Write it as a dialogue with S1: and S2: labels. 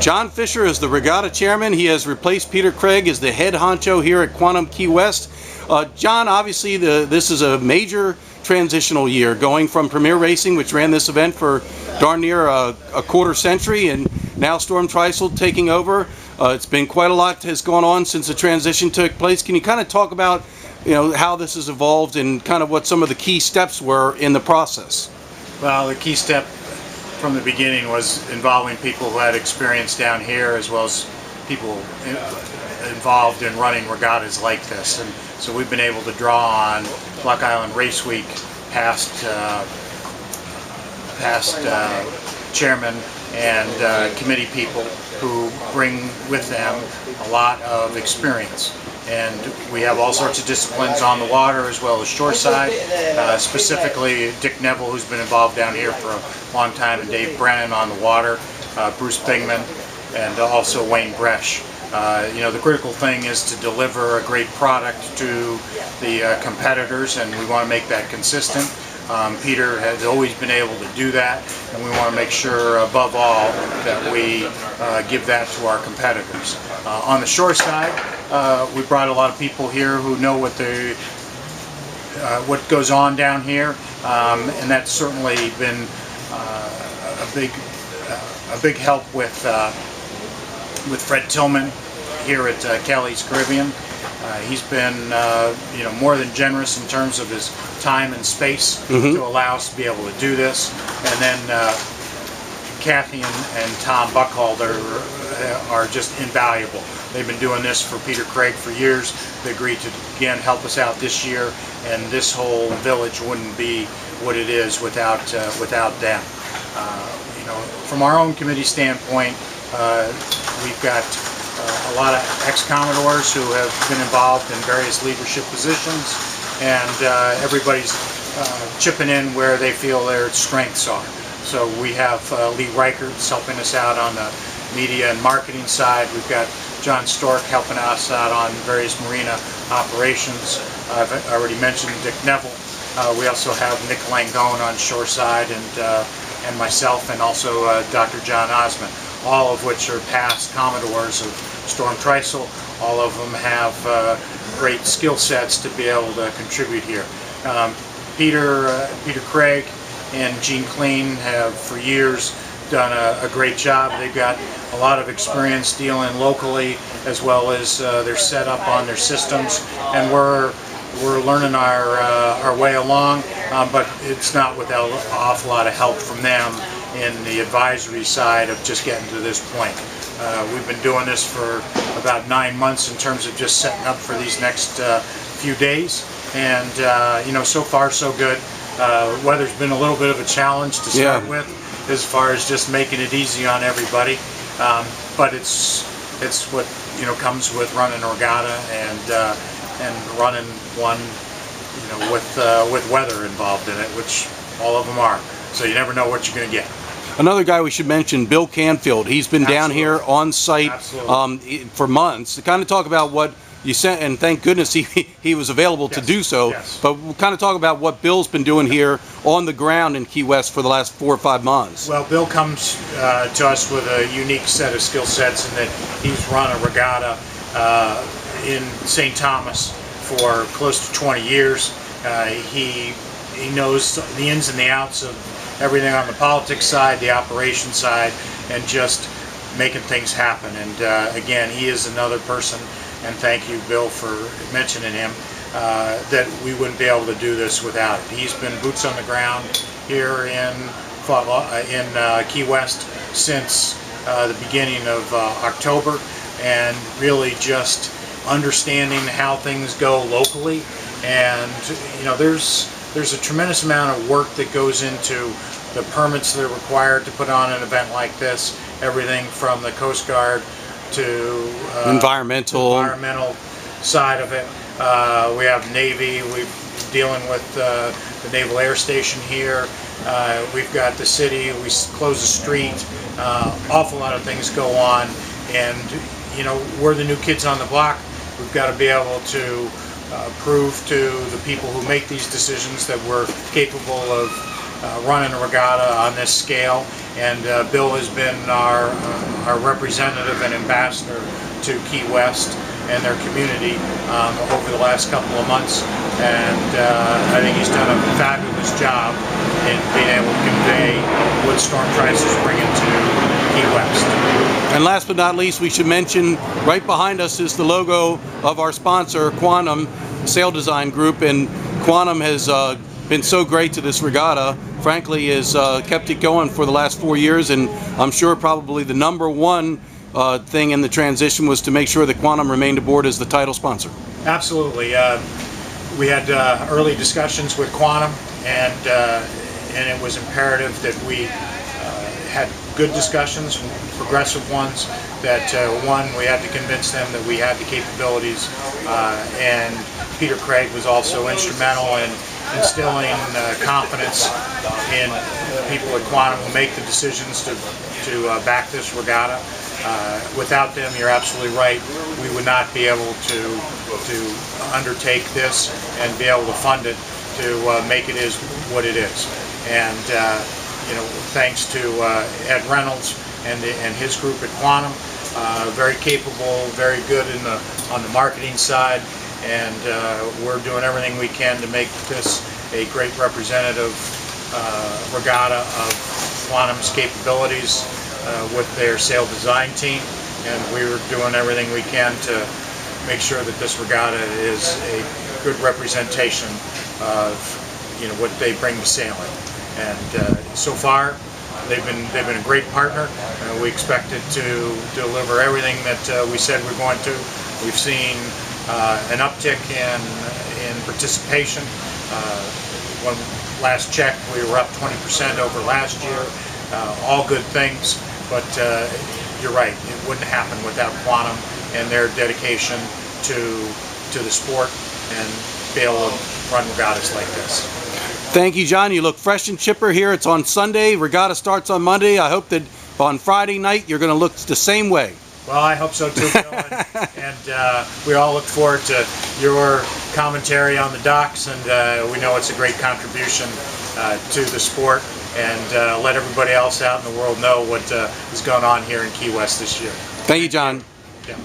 S1: John Fisher is the Regatta chairman. He has replaced Peter Craig as the head honcho here at Quantum Key West. John, obviously this is a major transitional year, going from Premier Racing, which ran this event for darn near a quarter century, and now Storm Trisel taking over. It's been quite a lot has gone on since the transition took place. Can you kind of talk about, how this has evolved and kind of what some of the key steps were in the process?
S2: Well, the key step from the beginning was involving people who had experience down here, as well as people involved in running regattas like this. And so we've been able to draw on Block Island Race Week past chairmen and committee people who bring with them a lot of experience. And we have all sorts of disciplines on the water as well as shoreside. Specifically Dick Neville, who's been involved down here for a long time, and Dave Brennan on the water, Bruce Bingman, and also Wayne Bresch. The critical thing is to deliver a great product to the competitors, and we want to make that consistent. Peter has always been able to do that, and we want to make sure, above all, that we give that to our competitors. On the shore side, we brought a lot of people here who know what goes on down here, and that's certainly been a big help with Fred Tillman here at Kelly's Caribbean. He's been more than generous in terms of his time and space to allow us to be able to do this. And then Kathy and Tom Buckhalter are just invaluable. They've been doing this for Peter Craig for years. They agreed to again help us out this year, and this whole village wouldn't be what it is without them. From our own committee standpoint, we've got a lot of ex-Commodores who have been involved in various leadership positions, and everybody's chipping in where they feel their strengths are. So we have Lee Reichert's helping us out on the media and marketing side. We've got John Stork helping us out on various marina operations. I've already mentioned Dick Neville. We also have Nick Langone on shoreside, and myself, and also Dr. John Osmond, all of which are past Commodores of Storm Trisel. All of them have great skill sets to be able to contribute here. Peter Craig and Gene Clean have for years done a great job. They've got a lot of experience dealing locally, as well as their setup on their systems, and we're learning our way along, but it's not without an awful lot of help from them in the advisory side of just getting to this point. We've been doing this for about 9 months in terms of just setting up for these next few days, and so far so good. Weather's been a little bit of a challenge to start with, as far as just making it easy on everybody, but it's what comes with running a regatta and running one with weather involved in it, which all of them are. So you never know what you're going to get.
S1: Another guy we should mention, Bill Canfield. He's been down here on site for months to kind of talk about what you sent, and thank goodness he was available to do so. But we'll kind of talk about what Bill's been doing here on the ground in Key West for the last 4 or 5 months.
S2: Well, Bill comes to us with a unique set of skill sets in that he's run a regatta in St. Thomas for close to 20 years. He knows the ins and the outs of everything on the politics side, the operation side, and just making things happen. And again, he is another person, and thank you, Bill, for mentioning him, that we wouldn't be able to do this without it. He's been boots on the ground here in Key West since the beginning of October, and really just understanding how things go locally. And there's a tremendous amount of work that goes into the permits that are required to put on an event like this. Everything from the Coast Guard to
S1: environmental
S2: side of it. We have Navy. We're dealing with the Naval Air Station here. We've got the city. We close the street. Awful lot of things go on, and we're the new kids on the block. We've got to be able to prove to the people who make these decisions that we're capable of running a regatta on this scale. And Bill has been our our representative and ambassador to Key West and their community over the last couple of months, and I think he's done a fabulous job in being able to convey what Storm Trice is bringing to Key West.
S1: And last but not least, we should mention right behind us is the logo of our sponsor, Quantum Sail Design Group, and Quantum has been so great to this regatta. Frankly, has kept it going for the last 4 years, and I'm sure probably the number one thing in the transition was to make sure that Quantum remained aboard as the title sponsor.
S2: Absolutely. We had early discussions with Quantum, and it was imperative that we had good discussions, progressive ones, that one, we had to convince them that we had the capabilities, and Peter Craig was also instrumental in instilling confidence in people at Quantum who make the decisions to back this regatta. Without them, you're absolutely right, we would not be able to undertake this and be able to fund it to make it is what it is. And you know, thanks to Ed Reynolds and his group at Quantum, very capable, very good on the marketing side, and we're doing everything we can to make this a great representative regatta of Quantum's capabilities with their sail design team, and we're doing everything we can to make sure that this regatta is a good representation of, you know, what they bring to sailing. And so far, they've been a great partner. We expected to deliver everything that we said we're going to. We've seen an uptick in participation. When last check, we were up 20% over last year. All good things, but you're right, it wouldn't happen without Quantum and their dedication to the sport and be able to run regattas like this.
S1: Thank you, John. You look fresh and chipper here. It's on Sunday. Regatta starts on Monday. I hope that on Friday night you're going to look the same way.
S2: Well, I hope so too, Bill. And we all look forward to your commentary on the docks, and we know it's a great contribution to the sport, and let everybody else out in the world know what is going on here in Key West this year.
S1: Thank you, John.
S2: Yeah.